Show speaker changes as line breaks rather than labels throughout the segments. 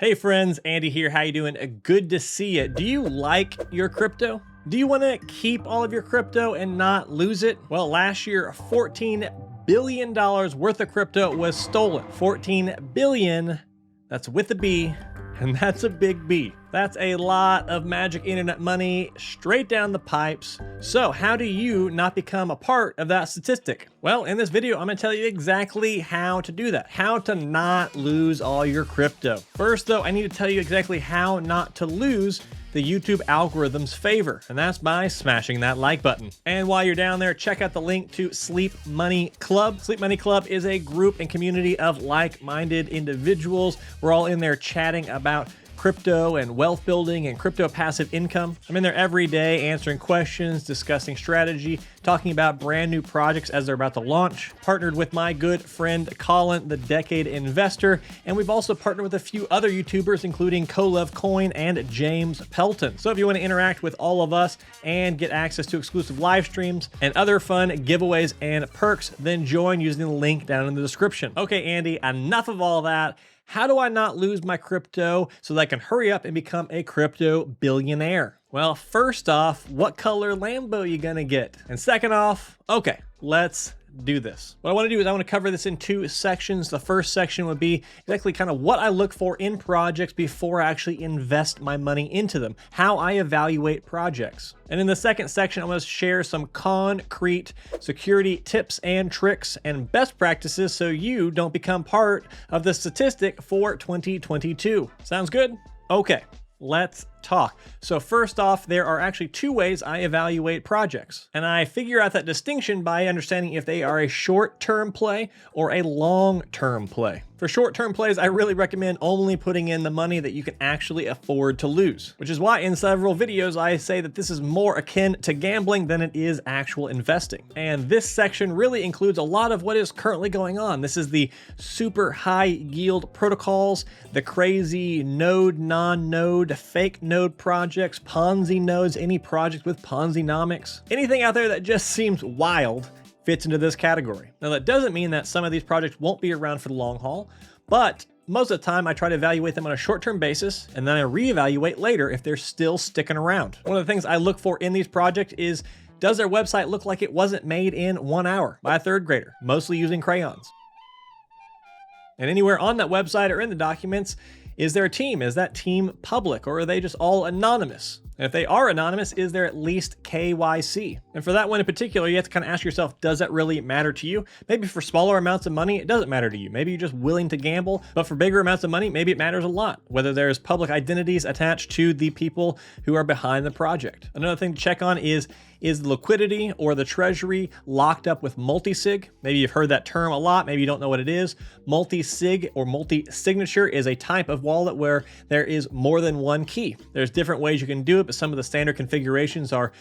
Hey friends, Andy here. How you doing? Good to see you. Do you like your crypto? Do you want to keep all of your crypto and not lose it? Well, last year, $14 billion worth of crypto was stolen. 14 billion, that's with a B, and that's a big B. That's a lot of magic internet money straight down the pipes. So how do you not become a part of that statistic? Well, in this video, I'm gonna tell you exactly how to do that, how to not lose all your crypto. First though, I need to tell you exactly how not to lose the YouTube algorithm's favor, and that's by smashing that like button. And while you're down there, check out the link to Sleep Money Club. Sleep Money Club is a group and community of like-minded individuals. We're all in there chatting about crypto and wealth building and crypto passive income. I'm in there every day answering questions, discussing strategy, talking about brand new projects as they're about to launch. Partnered with my good friend Colin, the Decade Investor, and we've also partnered with a few other YouTubers, including Kolev Coin and James Pelton. So if you want to interact with all of us and get access to exclusive live streams and other fun giveaways and perks, then join using the link down in the description. Okay, Andy, enough of all that. How do I not lose my crypto so that I can hurry up and become a crypto billionaire? Well, first off, what color Lambo are you gonna get? And second off, okay, let's do this. What I want to do is I want to cover this in two sections. The first section would be exactly kind of what I look for in projects before I actually invest my money into them, how I evaluate projects. And in the second section, I'm going to share some concrete security tips and tricks and best practices so you don't become part of the statistic for 2022. Sounds good? Okay. Let's talk. So first off, there are actually two ways I evaluate projects. And I figure out that distinction by understanding if they are a short-term play or a long-term play. For short-term plays, I really recommend only putting in the money that you can actually afford to lose, which is why in several videos I say that this is more akin to gambling than it is actual investing. And this section really includes a lot of what is currently going on. This is the super high yield protocols, the crazy node, non-node, fake node projects, Ponzi nodes, any project with Ponzi-nomics. Anything out there that just seems wild fits into this category. Now that doesn't mean that some of these projects won't be around for the long haul, but most of the time I try to evaluate them on a short-term basis, and then I reevaluate later if they're still sticking around. One of the things I look for in these projects is, does their website look like it wasn't made in 1 hour by a third grader, mostly using crayons? And anywhere on that website or in the documents, is there a team? Is that team public, or are they just all anonymous? And if they are anonymous, is there at least KYC? And for that one in particular, you have to kind of ask yourself, does that really matter to you? Maybe for smaller amounts of money, it doesn't matter to you. Maybe you're just willing to gamble, but for bigger amounts of money, maybe it matters a lot, whether there's public identities attached to the people who are behind the project. Another thing to check on is the liquidity or the treasury locked up with multi-sig? Maybe you've heard that term a lot, maybe you don't know what it is. Multi-sig or multi-signature is a type of wallet where there is more than one key. There's different ways you can do it, but some of the standard configurations are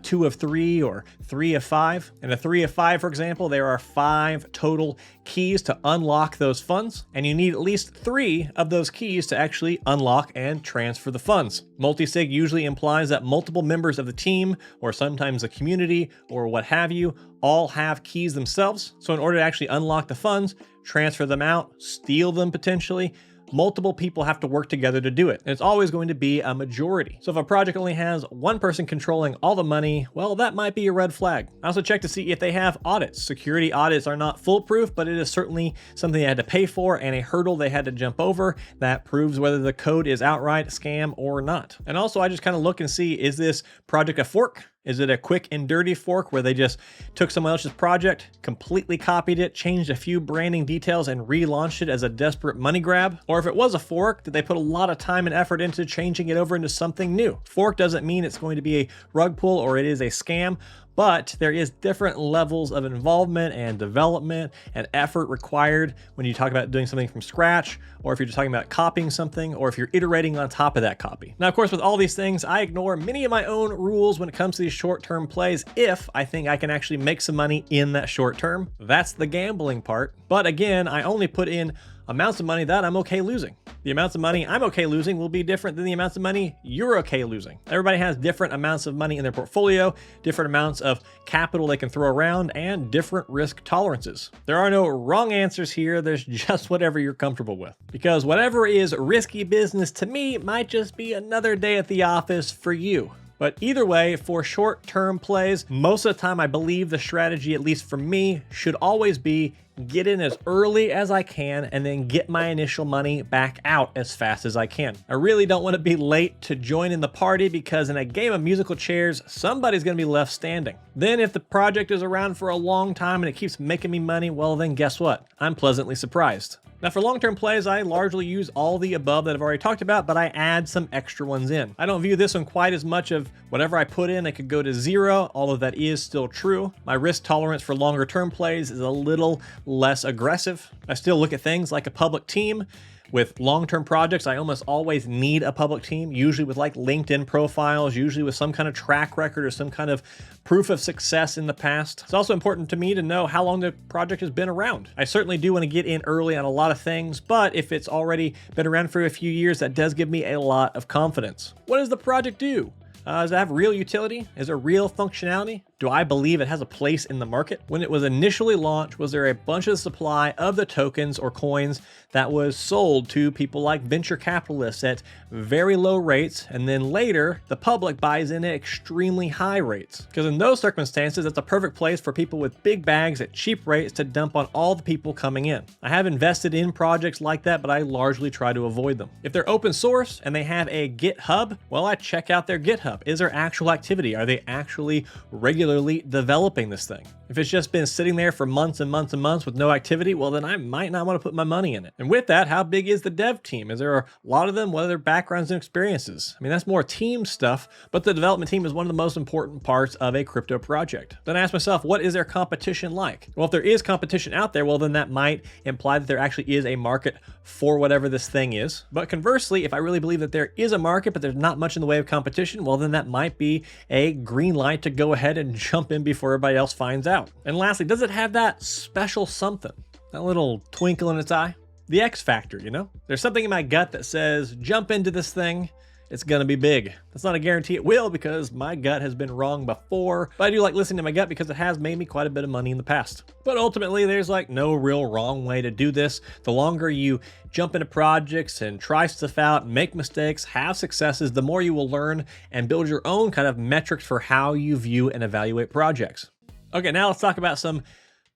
2 of 3 or 3 of 5. In a 3 of 5, for example, there are 5 total keys to unlock those funds, and you need at least 3 of those keys to actually unlock and transfer the funds. Multi-sig usually implies that multiple members of the team, or sometimes the community, or what have you, all have keys themselves. So in order to actually unlock the funds, transfer them out, steal them potentially, multiple people have to work together to do it. And it's always going to be a majority. So if a project only has one person controlling all the money, well, that might be a red flag. I also check to see if they have audits. Security audits are not foolproof, but it is certainly something they had to pay for and a hurdle they had to jump over that proves whether the code is outright scam or not. And also I just kind of look and see, is this project a fork? Is it a quick and dirty fork where they just took someone else's project, completely copied it, changed a few branding details, and relaunched it as a desperate money grab? Or if it was a fork, did they put a lot of time and effort into changing it over into something new? Fork doesn't mean it's going to be a rug pull or it is a scam, but there is different levels of involvement and development and effort required when you talk about doing something from scratch, or if you're just talking about copying something, or if you're iterating on top of that copy. Now, of course, with all these things, I ignore many of my own rules when it comes to these short-term plays if I think I can actually make some money in that short term. That's the gambling part. But again, I only put in amounts of money that I'm okay losing. The amounts of money I'm okay losing will be different than the amounts of money you're okay losing. Everybody has different amounts of money in their portfolio, different amounts of capital they can throw around, and different risk tolerances. There are no wrong answers here. There's just whatever you're comfortable with. Because whatever is risky business to me might just be another day at the office for you. But either way, for short-term plays, most of the time I believe the strategy, at least for me, should always be get in as early as I can and then get my initial money back out as fast as I can. I really don't want to be late to join in the party because in a game of musical chairs, somebody's going to be left standing. Then if the project is around for a long time and it keeps making me money, well then guess what? I'm pleasantly surprised. Now for long-term plays, I largely use all the above that I've already talked about, but I add some extra ones in. I don't view this one quite as much of whatever I put in, it could go to zero, although that is still true. My risk tolerance for longer term plays is a little less aggressive. I still look at things like a public team. With long-term projects, I almost always need a public team, usually with like LinkedIn profiles, usually with some kind of track record or some kind of proof of success in the past. It's also important to me to know how long the project has been around. I certainly do want to get in early on a lot of things, but if it's already been around for a few years, that does give me a lot of confidence. What does the project do? Does it have real utility? Is there real functionality? Do I believe it has a place in the market? When it was initially launched, was there a bunch of supply of the tokens or coins that was sold to people like venture capitalists at very low rates, and then later the public buys in at extremely high rates? Because in those circumstances, it's a perfect place for people with big bags at cheap rates to dump on all the people coming in. I have invested in projects like that, but I largely try to avoid them. If they're open source and they have a GitHub, well, I check out their GitHub. Is there actual activity? Are they actually regularly developing this thing? If it's just been sitting there for months and months and months with no activity, well, then I might not want to put my money in it. And with that, how big is the dev team? Is there a lot of them? What are their backgrounds and experiences? I mean, that's more team stuff, but the development team is one of the most important parts of a crypto project. Then I ask myself, what is their competition like? Well, if there is competition out there, well, then that might imply that there actually is a market for whatever this thing is. But conversely, if I really believe that there is a market, but there's not much in the way of competition, well, then that might be a green light to go ahead and jump in before everybody else finds out. And lastly, does it have that special something? That little twinkle in its eye? The X factor, you know? There's something in my gut that says, jump into this thing, it's gonna be big. That's not a guarantee it will, because my gut has been wrong before, but I do like listening to my gut because it has made me quite a bit of money in the past. But ultimately, there's like no real wrong way to do this. The longer you jump into projects and try stuff out, make mistakes, have successes, the more you will learn and build your own kind of metrics for how you view and evaluate projects. Okay, now let's talk about some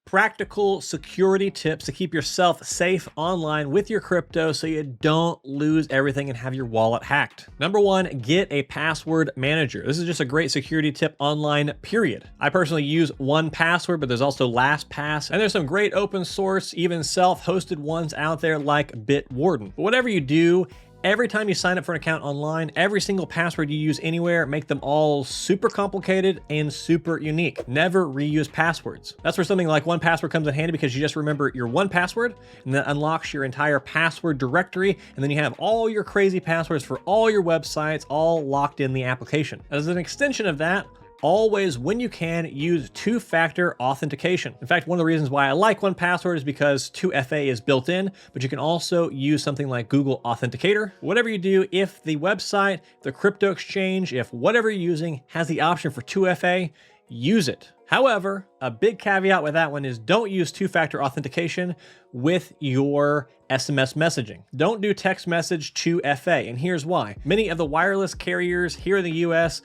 practical security tips to keep yourself safe online with your crypto so you don't lose everything and have your wallet hacked. Number one, get a password manager. This is just a great security tip online, period. I personally use 1Password, but there's also LastPass, and there's some great open source, even self-hosted ones out there like Bitwarden. But whatever you do, every time you sign up for an account online, every single password you use anywhere, make them all super complicated and super unique. Never reuse passwords. That's where something like 1Password comes in handy, because you just remember your 1Password and that unlocks your entire password directory. And then you have all your crazy passwords for all your websites all locked in the application. As an extension of that, always, when you can, use two-factor authentication. In fact, one of the reasons why I like 1Password is because 2FA is built in, but you can also use something like Google Authenticator. Whatever you do, if the website, the crypto exchange, if whatever you're using has the option for 2FA, use it. However, a big caveat with that one is don't use two-factor authentication with your SMS messaging. Don't do text message 2FA, and here's why. Many of the wireless carriers here in the US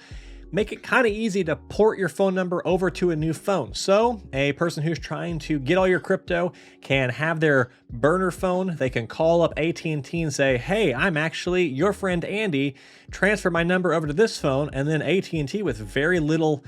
make it kind of easy to port your phone number over to a new phone. So a person who's trying to get all your crypto can have their burner phone. They can call up AT&T and say, hey, I'm actually your friend Andy, transfer my number over to this phone. And then AT&T, with very little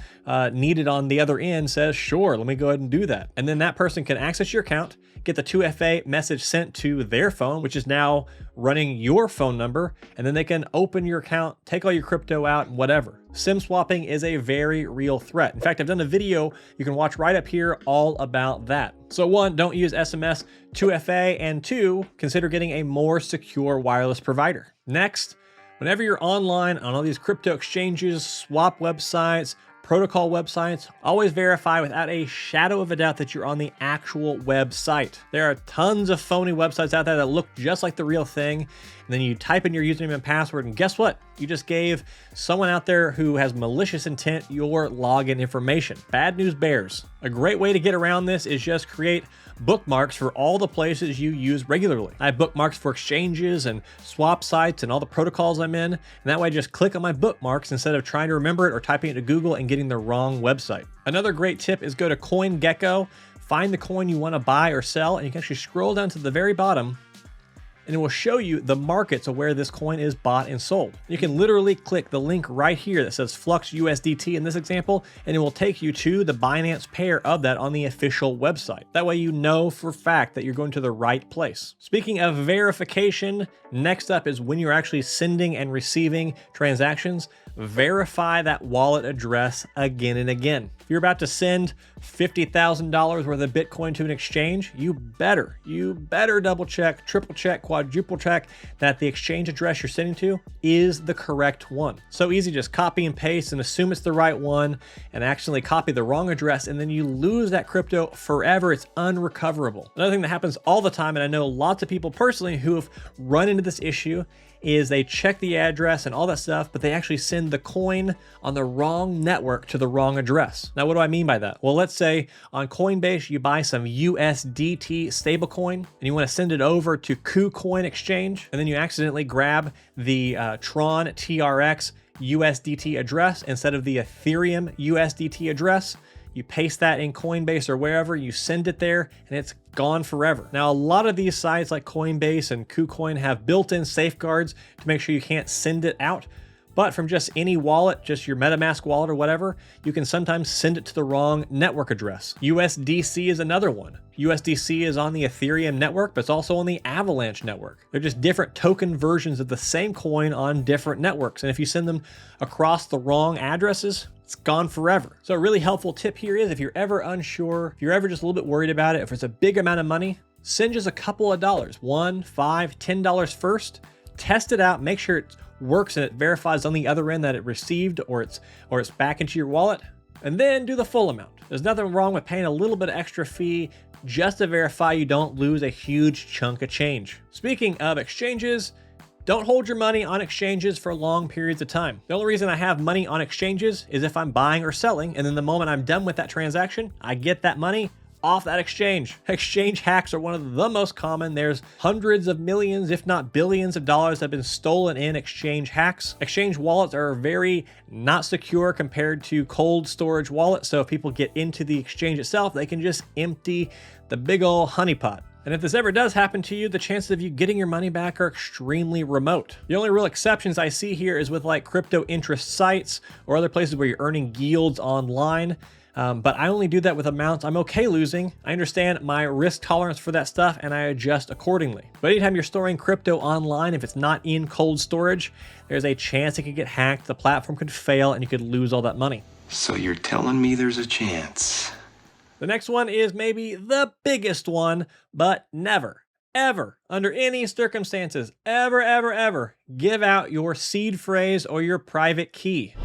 needed on the other end, says, sure, let me go ahead and do that. And then that person can access your account, get the 2FA message sent to their phone, which is now running your phone number, and then they can open your account, take all your crypto out, and whatever. SIM swapping is a very real threat. In fact, I've done a video you can watch right up here all about that. So one, don't use SMS 2FA, and two, consider getting a more secure wireless provider. Next, whenever you're online on all these crypto exchanges, swap websites, protocol websites, always verify without a shadow of a doubt that you're on the actual website. There are tons of phony websites out there that look just like the real thing, and then you type in your username and password, and guess what? You just gave someone out there who has malicious intent your login information. Bad news bears. A great way to get around this is just create bookmarks for all the places you use regularly. I have bookmarks for exchanges and swap sites and all the protocols I'm in, and that way I just click on my bookmarks instead of trying to remember it or typing it to Google and getting the wrong website. Another great tip is go to CoinGecko, find the coin you want to buy or sell, and you can actually scroll down to the very bottom and it will show you the markets of where this coin is bought and sold. You can literally click the link right here that says Flux USDT in this example, and it will take you to the Binance pair of that on the official website. That way you know for a fact that you're going to the right place. Speaking of verification, next up is when you're actually sending and receiving transactions, verify that wallet address again and again. If you're about to send $50,000 worth of Bitcoin to an exchange, you better double check, triple check, quadruple check that the exchange address you're sending to is the correct one. So easy, just copy and paste and assume it's the right one and accidentally copy the wrong address, and then you lose that crypto forever. It's unrecoverable. Another thing that happens all the time, and I know lots of people personally who have run into this issue, is they check the address and all that stuff, but they actually send the coin on the wrong network to the wrong address. Now, what do I mean by that? Well, let's say on Coinbase, you buy some USDT stablecoin and you want to send it over to KuCoin exchange, and then you accidentally grab the Tron TRX USDT address instead of the Ethereum USDT address. You paste that in Coinbase or wherever, you send it there, and it's gone forever. Now, a lot of these sites like Coinbase and KuCoin have built-in safeguards to make sure you can't send it out. But from just any wallet, just your MetaMask wallet or whatever, you can sometimes send it to the wrong network address. USDC is another one. USDC is on the Ethereum network, but it's also on the Avalanche network. They're just different token versions of the same coin on different networks. And if you send them across the wrong addresses, it's gone forever. So a really helpful tip here is if you're ever unsure, if you're ever just a little bit worried about it, if it's a big amount of money, send just a couple of dollars, $1, $5, $10 first, test it out, make sure it works and it verifies on the other end that it received or it's back into your wallet, and then do the full amount. There's nothing wrong with paying a little bit of extra fee just to verify you don't lose a huge chunk of change. Speaking of exchanges, don't hold your money on exchanges for long periods of time. The only reason I have money on exchanges is if I'm buying or selling, and then the moment I'm done with that transaction, I get that money off that exchange. Exchange hacks are one of the most common. There's hundreds of millions, if not billions of dollars that have been stolen in exchange hacks. Exchange wallets are very not secure compared to cold storage wallets. So if people get into the exchange itself, they can just empty the big old honeypot. And if this ever does happen to you, the chances of you getting your money back are extremely remote. The only real exceptions I see here is with like crypto interest sites or other places where you're earning yields online. But I only do that with amounts I'm okay losing. I understand my risk tolerance for that stuff and I adjust accordingly. But anytime you're storing crypto online, if it's not in cold storage, there's a chance it could get hacked, the platform could fail, and you could lose all that money.
So you're telling me there's a chance?
The next one is maybe the biggest one, but never, ever, under any circumstances, ever, give out your seed phrase or your private key.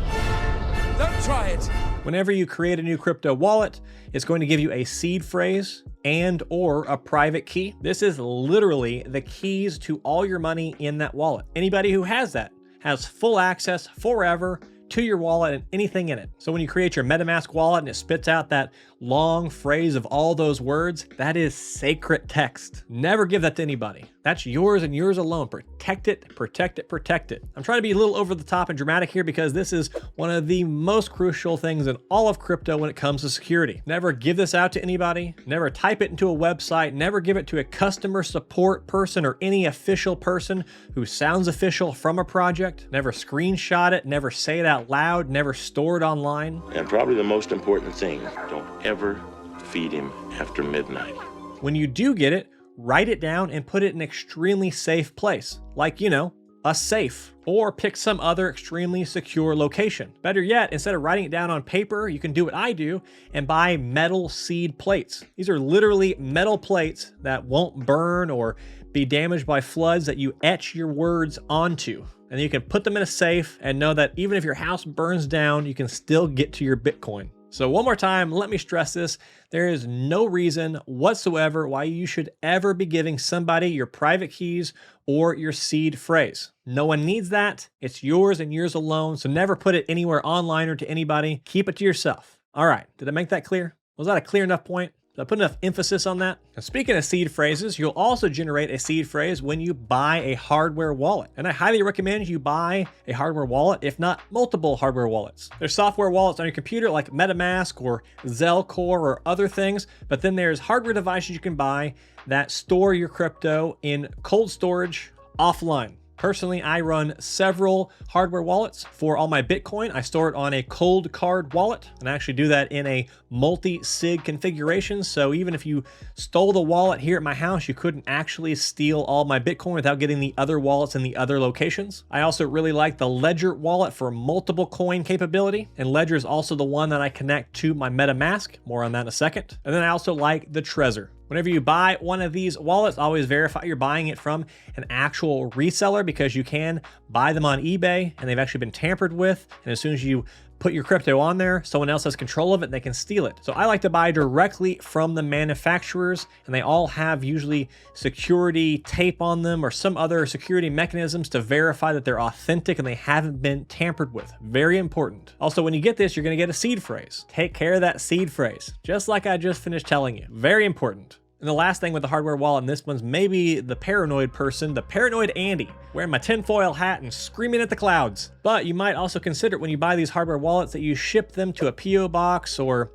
Don't try it.
Whenever you create a new crypto wallet, it's going to give you a seed phrase and or a private key. This is literally the keys to all your money in that wallet. Anybody who has that has full access forever to your wallet and anything in it. So when you create your MetaMask wallet and it spits out that long phrase of all those words, that is sacred text. Never give that to anybody. That's yours and yours alone. Protect it, protect it, protect it. I'm trying to be a little over the top and dramatic here because this is one of the most crucial things in all of crypto when it comes to security. Never give this out to anybody. Never type it into a website. Never give it to a customer support person or any official person who sounds official from a project. Never screenshot it. Never say it out loud. Never store it online.
And probably the most important thing, don't ever feed him after midnight.
When you do get it, write it down and put it in an extremely safe place, like, a safe, or pick some other extremely secure location. Better yet, instead of writing it down on paper, you can do what I do and buy metal seed plates. These are literally metal plates that won't burn or be damaged by floods that you etch your words onto. And you can put them in a safe and know that even if your house burns down, you can still get to your Bitcoin. So one more time, let me stress this. There is no reason whatsoever why you should ever be giving somebody your private keys or your seed phrase. No one needs that. It's yours and yours alone. So never put it anywhere online or to anybody. Keep it to yourself. All right. Did I make that clear? Was that a clear enough point? Did I put enough emphasis on that? Now, speaking of seed phrases, you'll also generate a seed phrase when you buy a hardware wallet. And I highly recommend you buy a hardware wallet, if not multiple hardware wallets. There's software wallets on your computer like MetaMask or Zelcore or other things, but then there's hardware devices you can buy that store your crypto in cold storage offline. Personally, I run several hardware wallets for all my Bitcoin. I store it on a cold card wallet, and I actually do that in a multi-sig configuration. So even if you stole the wallet here at my house, you couldn't actually steal all my Bitcoin without getting the other wallets in the other locations. I also really like the Ledger wallet for multiple coin capability, and Ledger is also the one that I connect to my MetaMask. More on that in a second. And then I also like the Trezor. Whenever you buy one of these wallets, always verify you're buying it from an actual reseller, because you can buy them on eBay and they've actually been tampered with. And as soon as you put your crypto on there, someone else has control of it and they can steal it. So I like to buy directly from the manufacturers, and they all have usually security tape on them or some other security mechanisms to verify that they're authentic and they haven't been tampered with. Very important. Also, when you get this, you're going to get a seed phrase. Take care of that seed phrase, just like I just finished telling you. Very important. And the last thing with the hardware wallet, and this one's maybe the paranoid person, the paranoid Andy, wearing my tinfoil hat and screaming at the clouds. But you might also consider when you buy these hardware wallets that you ship them to a PO box or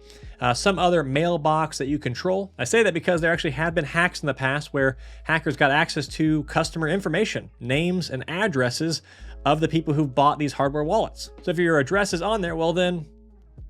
some other mailbox that you control. I say that because there actually have been hacks in the past where hackers got access to customer information, names and addresses of the people who've bought these hardware wallets. So if your address is on there, well then,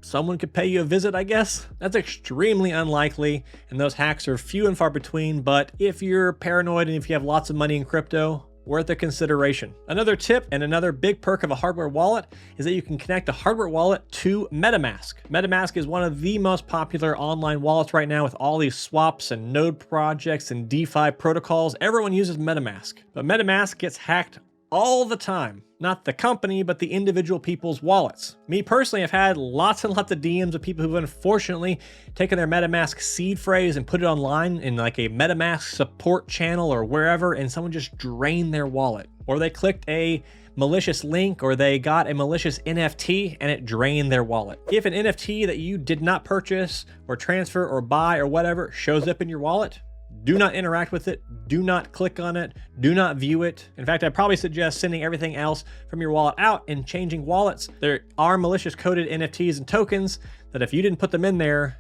someone could pay you a visit, I guess. That's extremely unlikely, and those hacks are few and far between, but if you're paranoid and if you have lots of money in crypto, worth a consideration. Another tip and another big perk of a hardware wallet is that you can connect a hardware wallet to MetaMask. MetaMask is one of the most popular online wallets right now with all these swaps and node projects and DeFi protocols. Everyone uses MetaMask, but MetaMask gets hacked all the time. Not the company, but the individual people's wallets. Me personally, I've had lots and lots of DMs of people who've unfortunately taken their MetaMask seed phrase and put it online in like a MetaMask support channel or wherever, and someone just drained their wallet. Or they clicked a malicious link, or they got a malicious NFT and it drained their wallet. If an NFT that you did not purchase or transfer or buy or whatever shows up in your wallet, do not interact with it. Do not click on it. Do not view it. In fact, I'd probably suggest sending everything else from your wallet out and changing wallets. There are malicious coded NFTs and tokens that if you didn't put them in there,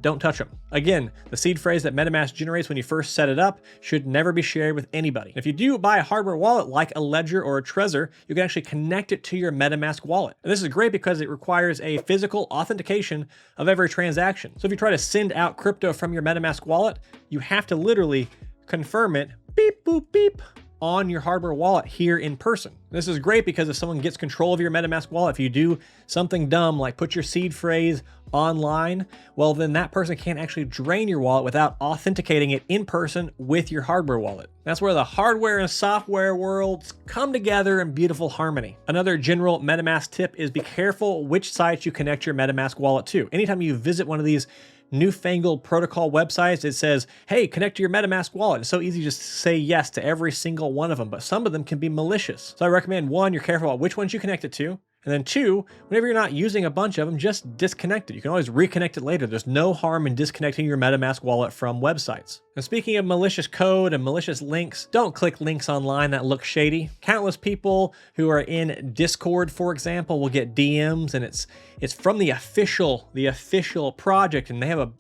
don't touch them. Again, the seed phrase that MetaMask generates when you first set it up should never be shared with anybody. If you do buy a hardware wallet like a Ledger or a Trezor, you can actually connect it to your MetaMask wallet. And this is great because it requires a physical authentication of every transaction. So if you try to send out crypto from your MetaMask wallet, you have to literally confirm it, beep, boop, beep, on your hardware wallet here in person. This is great because if someone gets control of your MetaMask wallet, if you do something dumb like put your seed phrase online, well then that person can't actually drain your wallet without authenticating it in person with your hardware wallet. That's where the hardware and software worlds come together in beautiful harmony. Another general MetaMask tip is be careful which sites you connect your MetaMask wallet to. Anytime you visit one of these newfangled protocol websites, it says, hey, connect to your MetaMask wallet. It's so easy just to say yes to every single one of them, but some of them can be malicious. So I recommend, one, you're careful about which ones you connect it to. And then two, whenever you're not using a bunch of them, just disconnect it. You can always reconnect it later. There's no harm in disconnecting your MetaMask wallet from websites. And speaking of malicious code and malicious links, don't click links online that look shady. Countless people who are in Discord, for example, will get DMs and it's from the official project, and they have a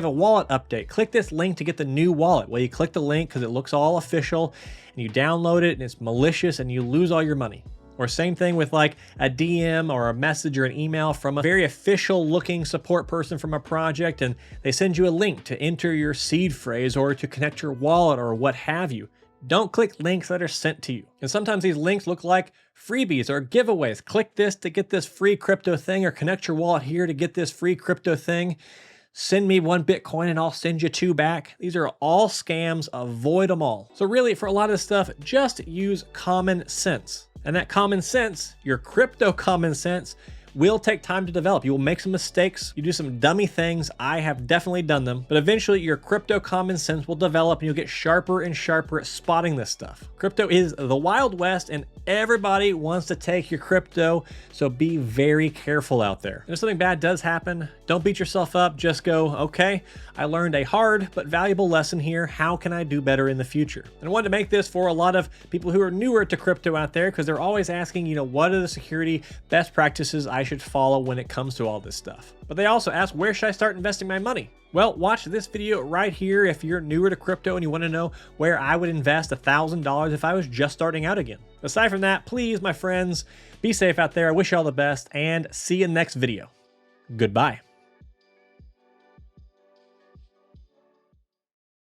wallet update. Click this link to get the new wallet. Well, you click the link because it looks all official, and you download it and it's malicious and you lose all your money. Or same thing with like a DM or a message or an email from a very official looking support person from a project, and they send you a link to enter your seed phrase or to connect your wallet or what have you. Don't click links that are sent to you. And sometimes these links look like freebies or giveaways. Click this to get this free crypto thing, or connect your wallet here to get this free crypto thing. send me 1 Bitcoin and I'll send you 2 back. These are all scams. Avoid them all. So really, for a lot of this stuff, just use common sense. And that common sense, your crypto common sense, will take time to develop. You will make some mistakes. You do some dummy things. I have definitely done them, but eventually your crypto common sense will develop and you'll get sharper and sharper at spotting this stuff. Crypto is the Wild West and everybody wants to take your crypto, so be very careful out there. If something bad does happen, don't beat yourself up. Just go, okay, I learned a hard but valuable lesson here. How can I do better in the future? And I wanted to make this for a lot of people who are newer to crypto out there, because they're always asking, you know, what are the security best practices I should follow when it comes to all this stuff? But they also ask, where should I start investing my money? Well, watch this video right here if you're newer to crypto and you want to know where I would invest $1,000 if I was just starting out again. Aside from that, please, my friends, be safe out there. I wish you all the best and see you in the next video. Goodbye.